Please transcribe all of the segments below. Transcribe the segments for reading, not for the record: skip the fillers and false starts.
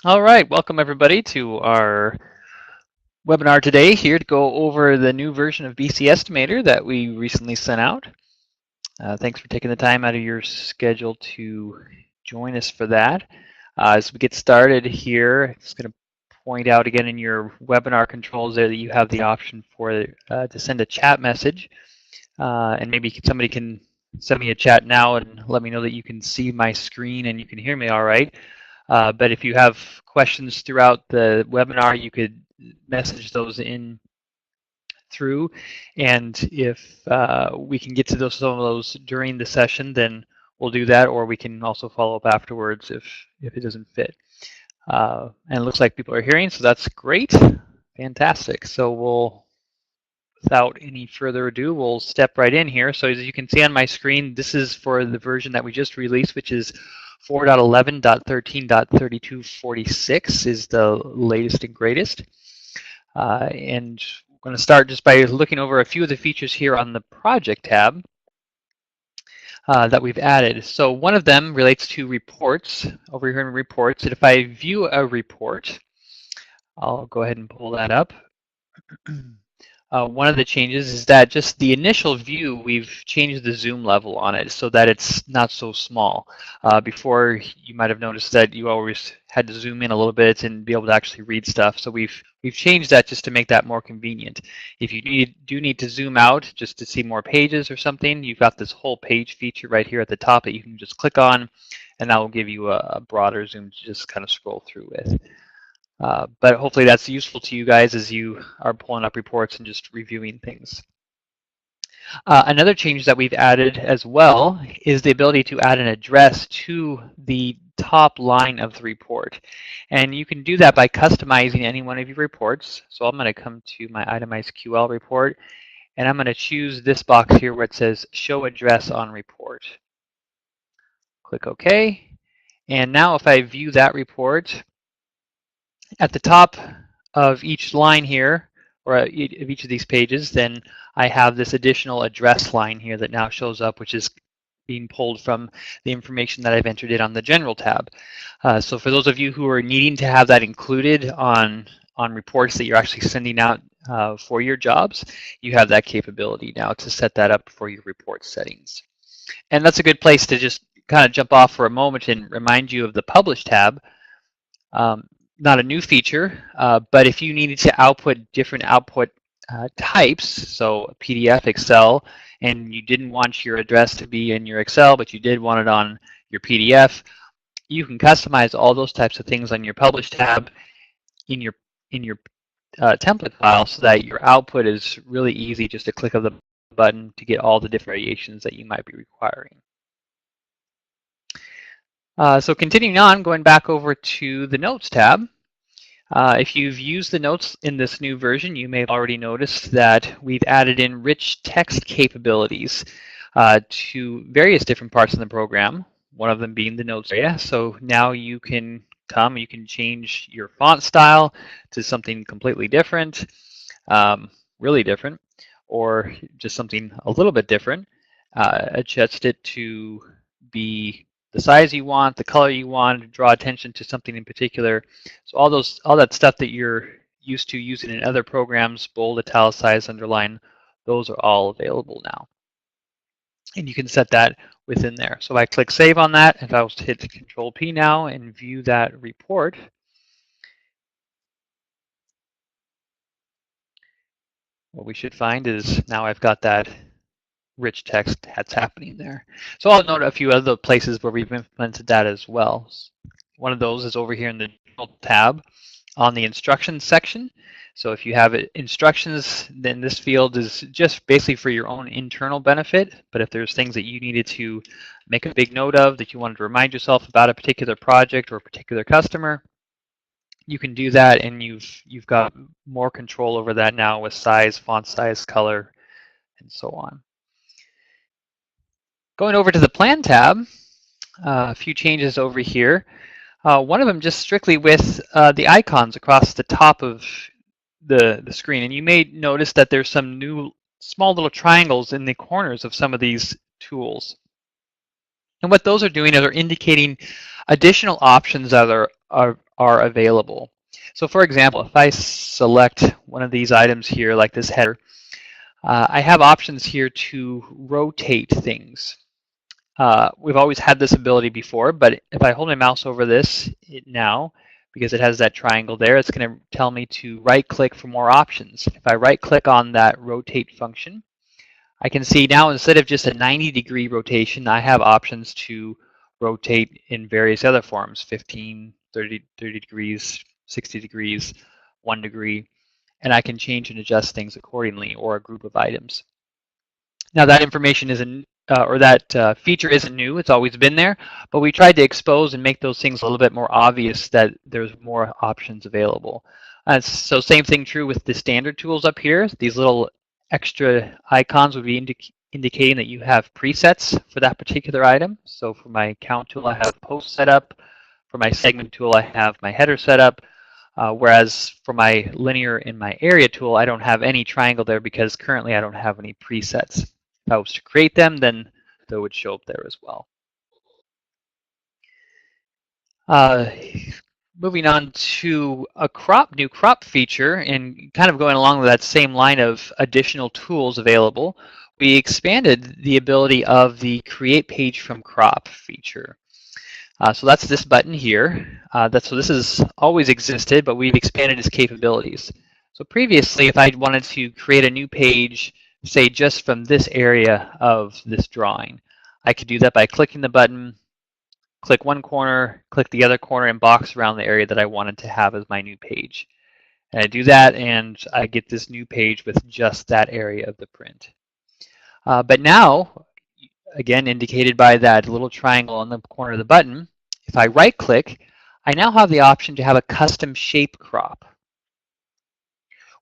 All right, welcome everybody to our webinar today, here to go over the new version of BC Estimator that we recently sent out. Thanks for taking the time out of your schedule to join us for that. As we get started here, I'm just going to point out again in your webinar controls there that you have the option for to send a chat message, and maybe somebody can send me a chat now and let me know that you can see my screen and you can hear me all right. But if you have questions throughout the webinar, you could message those in through. And if we can get to some of those during the session, then we'll do that, or we can also follow up afterwards if it doesn't fit. And it looks like people are hearing, so that's great. Fantastic. So without any further ado, we'll step right in here. So as you can see on my screen, this is for the version that we just released, which is 4.11.13.3246 is the latest and greatest. And we're going to start just by looking over a few of the features here on the project tab that we've added. So one of them relates to reports, over here in reports. And if I view a report, I'll go ahead and pull that up. One of the changes is that just the initial view, we've changed the zoom level on it so that it's not so small. Before, you might have noticed that you always had to zoom in a little bit and be able to actually read stuff. So we've changed that just to make that more convenient. If you do need to zoom out just to see more pages or something, you've got this whole page feature right here at the top that you can just click on, and that will give you a broader zoom to just kind of scroll through with. But hopefully that's useful to you guys as you are pulling up reports and just reviewing things. Another change that we've added as well is the ability to add an address to the top line of the report. And you can do that by customizing any one of your reports. So I'm going to come to my itemized QL report, and I'm going to choose this box here where it says Show Address on Report. Click OK. And now if I view that report, at the top of each line here, or of each of these pages, then I have this additional address line here that now shows up, which is being pulled from the information that I've entered in on the General tab. So for those of you who are needing to have that included on reports that you're actually sending out for your jobs, you have that capability now to set that up for your report settings. And that's a good place to just kind of jump off for a moment and remind you of the Publish tab. Not a new feature, but if you needed to output different output types, so PDF, Excel, and you didn't want your address to be in your Excel, but you did want it on your PDF, you can customize all those types of things on your Publish tab in your template file so that your output is really easy, just a click of the button to get all the different variations that you might be requiring. So continuing on, going back over to the Notes tab. If you've used the notes in this new version, you may have already noticed that we've added in rich text capabilities to various different parts of the program, one of them being the notes area. So now you can change your font style to something completely different, really different, or just something a little bit different. Adjust it to be the size you want, the color you want, draw attention to something in particular. So all that stuff that you're used to using in other programs, bold, italicized, underline, those are all available now. And you can set that within there. So if I click Save on that, if I was to hit Control P now and view that report, what we should find is now I've got that rich text that's happening there. So I'll note a few other places where we've implemented that as well. One of those is over here in the tab on the instructions section. So if you have instructions, then this field is just basically for your own internal benefit. But if there's things that you needed to make a big note of, that you wanted to remind yourself about a particular project or a particular customer, you can do that, and you've got more control over that now with size, font size, color, and so on. Going over to the Plan tab, a few changes over here. One of them just strictly with the icons across the top of the screen. And you may notice that there's some new small little triangles in the corners of some of these tools. And what those are doing is they're indicating additional options that are are available. So for example, if I select one of these items here, like this header, I have options here to rotate things. We've always had this ability before, but if I hold my mouse over this now, because it has that triangle there, it's going to tell me to right-click for more options. If I right-click on that rotate function, I can see now instead of just a 90-degree rotation, I have options to rotate in various other forms, 15, 30 degrees, 60 degrees, 1 degree, and I can change and adjust things accordingly, or a group of items. Now that information isn't, or that feature isn't new, it's always been there, but we tried to expose and make those things a little bit more obvious that there's more options available. So same thing true with the standard tools up here. These little extra icons would be indicating that you have presets for that particular item. So for my count tool, I have post set up. For my segment tool, I have my header set up. Whereas for my linear and my area tool, I don't have any triangle there because currently I don't have any presets. If I was to create them, then they would show up there as well. Moving on to a new crop feature, and kind of going along with that same line of additional tools available, we expanded the ability of the create page from crop feature. So that's this button here. So this has always existed, but we've expanded its capabilities. So previously, if I wanted to create a new page, say just from this area of this drawing, I could do that by clicking the button, click one corner, click the other corner, and box around the area that I wanted to have as my new page. And I do that, and I get this new page with just that area of the print. But now, again indicated by that little triangle on the corner of the button, if I right-click, I now have the option to have a custom shape crop,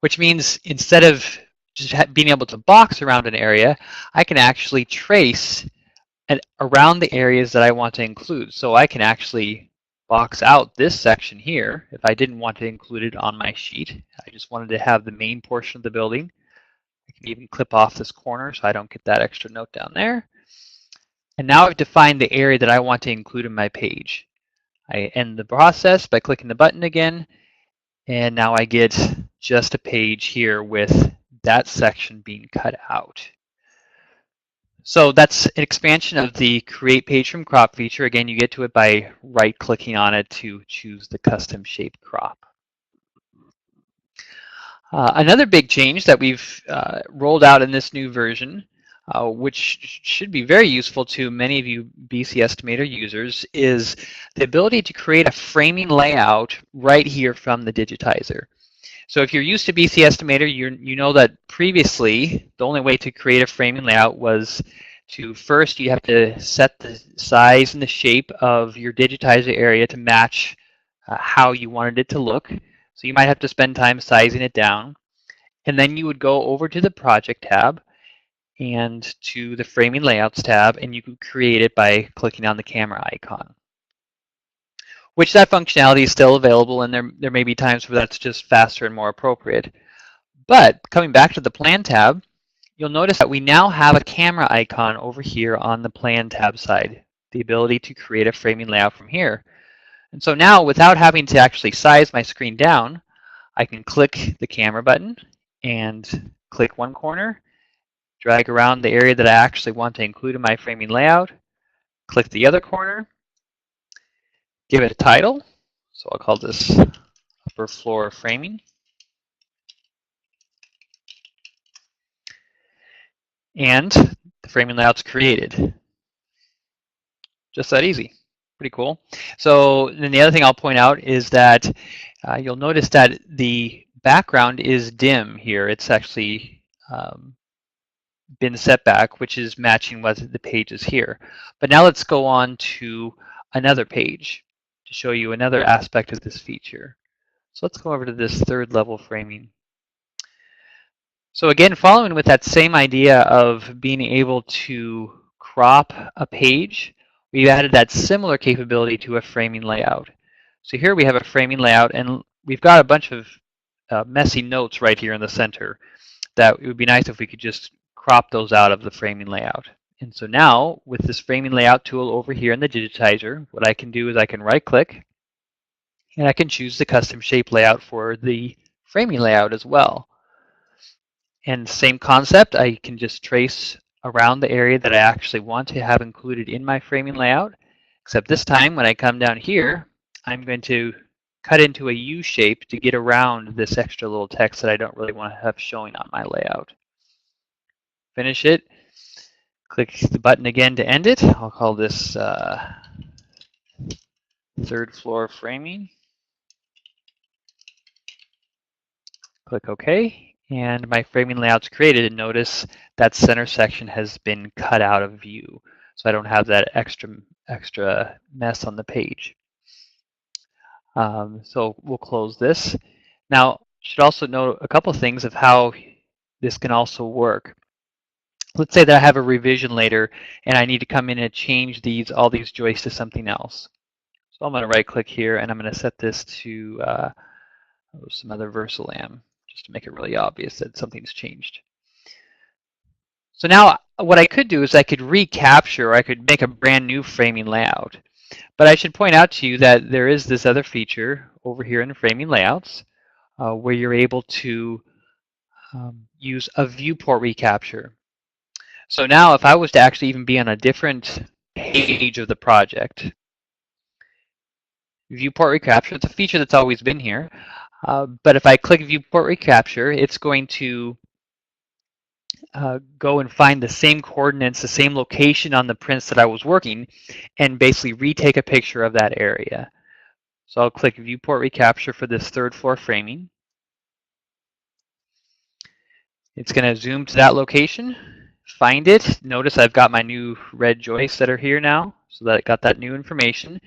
which means instead of just being able to box around an area, I can actually trace around the areas that I want to include. So I can actually box out this section here if I didn't want to include it on my sheet. I just wanted to have the main portion of the building. I can even clip off this corner so I don't get that extra note down there. And now I've defined the area that I want to include in my page. I end the process by clicking the button again, and now I get just a page here with that section being cut out. So that's an expansion of the create page from crop feature. Again, you get to it by right-clicking on it to choose the custom shape crop. Another big change that we've rolled out in this new version, which should be very useful to many of you BC Estimator users, is the ability to create a framing layout right here from the digitizer. So if you're used to BC Estimator, you know that previously the only way to create a framing layout was to first you have to set the size and the shape of your digitizer area to match how you wanted it to look. So you might have to spend time sizing it down. And then you would go over to the Project tab and to the Framing Layouts tab, and you can create it by clicking on the camera icon. Which that functionality is still available, and there may be times where that's just faster and more appropriate. But coming back to the Plan tab, you'll notice that we now have a camera icon over here on the Plan tab side, the ability to create a framing layout from here. And so now, without having to actually size my screen down, I can click the camera button and click one corner, drag around the area that I actually want to include in my framing layout, click the other corner, give it a title. So I'll call this upper floor framing. And the framing layout's created. Just that easy. Pretty cool. So then the other thing I'll point out is that you'll notice that the background is dim here. It's actually been set back, which is matching what the page is here. But now let's go on to another page to show you another aspect of this feature. So let's go over to this third level framing. So again, following with that same idea of being able to crop a page, we've added that similar capability to a framing layout. So here we have a framing layout, and we've got a bunch of messy notes right here in the center that it would be nice if we could just crop those out of the framing layout. And so now, with this framing layout tool over here in the digitizer, what I can do is I can right-click, And I can choose the custom shape layout for the framing layout as well. And same concept, I can just trace around the area that I actually want to have included in my framing layout, except this time when I come down here, I'm going to cut into a U shape to get around this extra little text that I don't really want to have showing on my layout. Finish it, click the button again to end it. I'll call this third floor framing. Click OK, and my framing layout's created, and notice that center section has been cut out of view, so I don't have that extra mess on the page. So we'll close this. Now, should also note a couple things of how this can also work. Let's say that I have a revision later, and I need to come in and change all these joists to something else. So I'm going to right-click here, and I'm going to set this to some other Versalam, just to make it really obvious that something's changed. So now what I could do is I could recapture, or I could make a brand new framing layout. But I should point out to you that there is this other feature over here in the framing layouts where you're able to use a viewport recapture. So now if I was to actually even be on a different page of the project, viewport recapture, it's a feature that's always been here. But if I click viewport recapture, it's going to go and find the same coordinates, the same location on the prints that I was working, and basically retake a picture of that area. So I'll click viewport recapture for this third floor framing. It's going to zoom to that location, find it. Notice I've got my new red joists that are here now, so that it got that new information.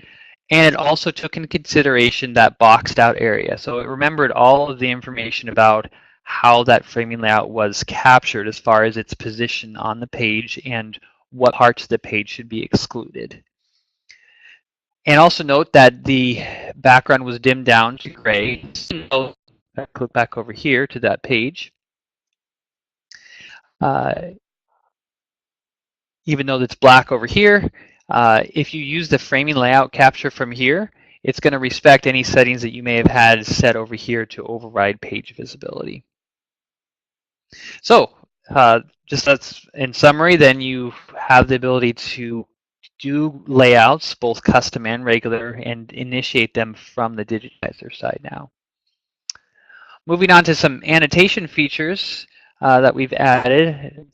And it also took into consideration that boxed out area. So it remembered all of the information about how that framing layout was captured as far as its position on the page and what parts of the page should be excluded. And also note that the background was dimmed down to gray. So I click back over here to that page. Even though it's black over here, if you use the framing layout capture from here, it's going to respect any settings that you may have had set over here to override page visibility. So just that's in summary, then you have the ability to do layouts, both custom and regular, and initiate them from the digitizer side now. Moving on to some annotation features that we've added.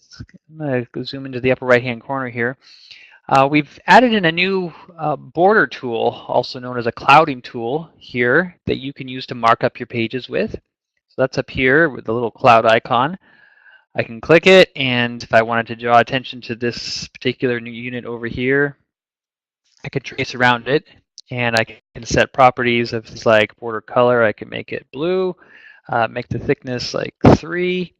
I'm going to zoom into the upper right-hand corner here. We've added in a new border tool, also known as a clouding tool here, that you can use to mark up your pages with. So that's up here with the little cloud icon. I can click it, and if I wanted to draw attention to this particular new unit over here, I could trace around it, and I can set properties of things like border color. I can make it blue, make the thickness like 3.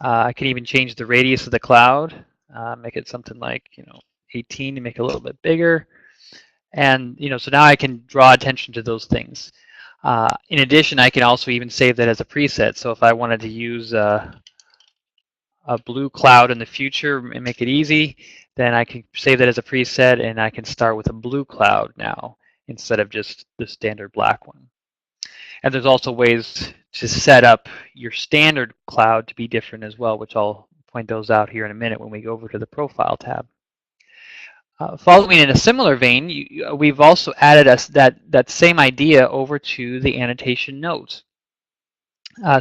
I can even change the radius of the cloud, make it something like 18 to make it a little bit bigger, and so now I can draw attention to those things. In addition, I can also even save that as a preset. So if I wanted to use a blue cloud in the future and make it easy, then I can save that as a preset, and I can start with a blue cloud now instead of just the standard black one. And there's also ways to set up your standard cloud to be different as well, which I'll point those out here in a minute when we go over to the Profile tab. Following in a similar vein, we've also added that same idea over to the annotation notes.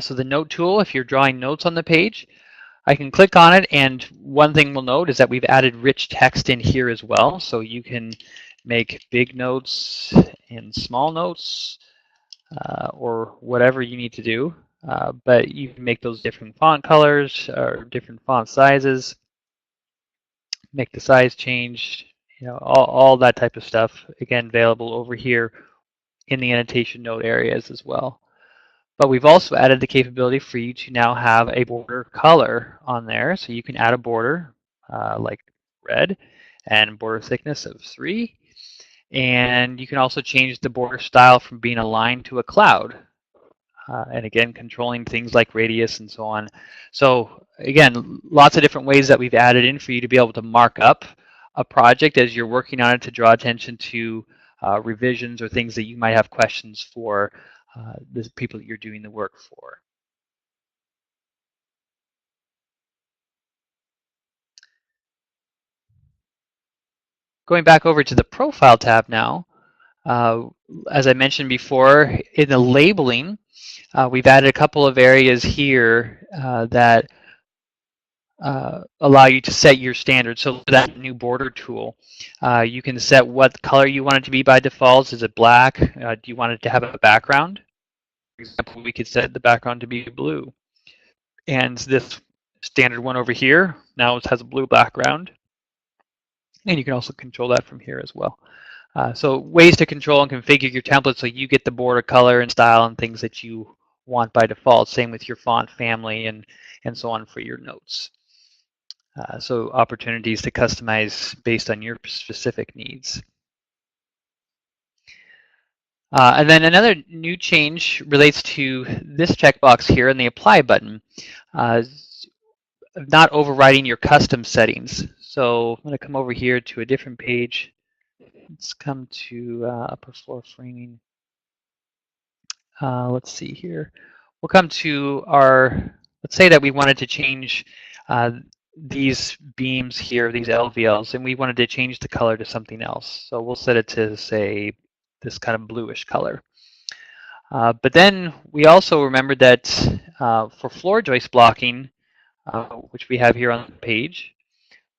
So the note tool, if you're drawing notes on the page, I can click on it, and one thing we'll note is that we've added rich text in here as well. So you can make big notes and small notes, or whatever you need to do. But you can make those different font colors or different font sizes, make the size change, all that type of stuff. Again, available over here in the annotation note areas as well. But we've also added the capability for you to now have a border color on there. So you can add a border like red and border thickness of 3. And you can also change the border style from being a line to a cloud. And again, controlling things like radius and so on. So again, lots of different ways that we've added in for you to be able to mark up a project as you're working on it to draw attention to revisions or things that you might have questions for the people that you're doing the work for. Going back over to the Profile tab now, as I mentioned before, in the labeling, we've added a couple of areas here that allow you to set your standards. So that new border tool, you can set what color you want it to be by default. Is it black? Do you want it to have a background? For example, we could set the background to be blue. And this standard one over here now has a blue background. And you can also control that from here as well. So ways to control and configure your template so you get the border color and style and things that you want by default. Same with your font family and so on for your notes. So opportunities to customize based on your specific needs. And then another new change relates to this checkbox here and the apply button. Not overriding your custom settings. So I'm going to come over here to a different page. Let's come to upper floor framing. Let's see here. We'll come to our, let's say that we wanted to change these beams here, these LVLs, and we wanted to change the color to something else. So we'll set it to, say, this kind of bluish color. But then we also remembered that for floor joist blocking, which we have here on the page,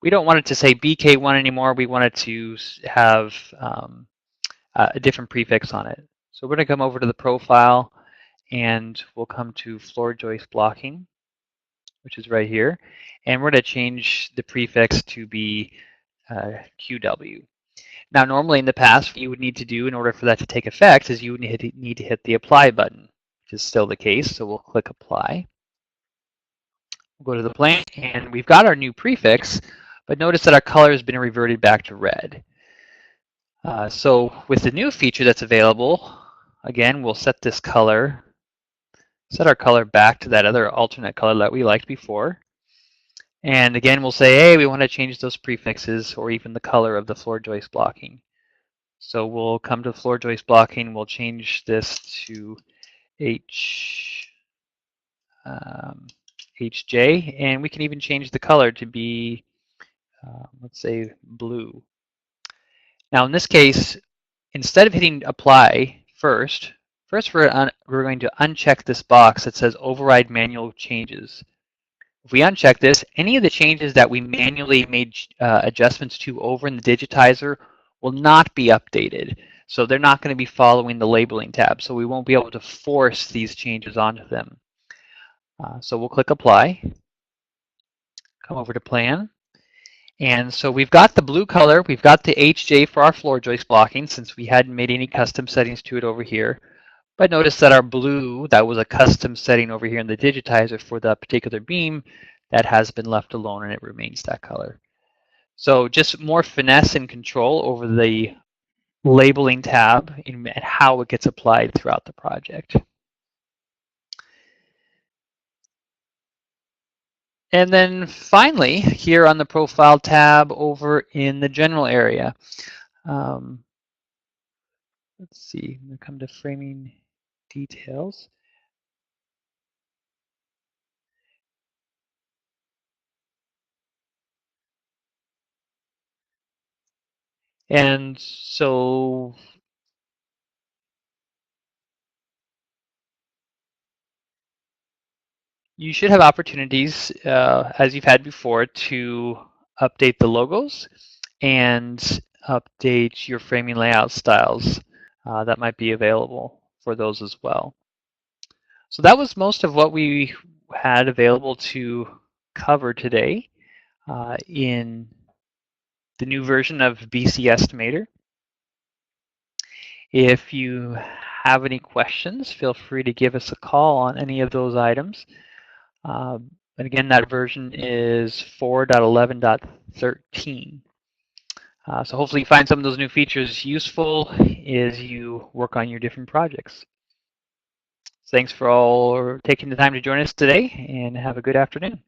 we don't want it to say BK1 anymore. We want it to have a different prefix on it. So we're going to come over to the profile, and we'll come to floor joist blocking, which is right here. And we're going to change the prefix to be QW. Now, normally in the past, what you would need to do in order for that to take effect is you would need to hit the apply button, which is still the case. So we'll click apply. We'll go to the plan, and we've got our new prefix, but notice that our color has been reverted back to red. So with the new feature that's available, again, we'll set this color, set our color back to that other alternate color that we liked before. And again, we'll say, hey, we want to change those prefixes or even the color of the floor joist blocking. So we'll come to floor joist blocking. We'll change this to HJ, and we can even change the color to be, let's say, blue. Now, in this case, instead of hitting apply first we're going to uncheck this box that says override manual changes. If we uncheck this, any of the changes that we manually made adjustments to over in the digitizer will not be updated. So they're not going to be following the labeling tab. So we won't be able to force these changes onto them. So we'll click apply, come over to plan. And so we've got the blue color, we've got the HJ for our floor joist blocking since we hadn't made any custom settings to it over here. But notice that our blue, that was a custom setting over here in the digitizer for that particular beam, that has been left alone and it remains that color. So just more finesse and control over the labeling tab and how it gets applied throughout the project. And then finally, here on the profile tab over in the general area, let's see, I'm going to come to framing details. And so you should have opportunities, as you've had before, to update the logos and update your framing layout styles. That might be available for those as well. So that was most of what we had available to cover today in the new version of BC Estimator. If you have any questions, feel free to give us a call on any of those items. And again, that version is 4.11.13. So hopefully you find some of those new features useful as you work on your different projects. Thanks for all taking the time to join us today, and have a good afternoon.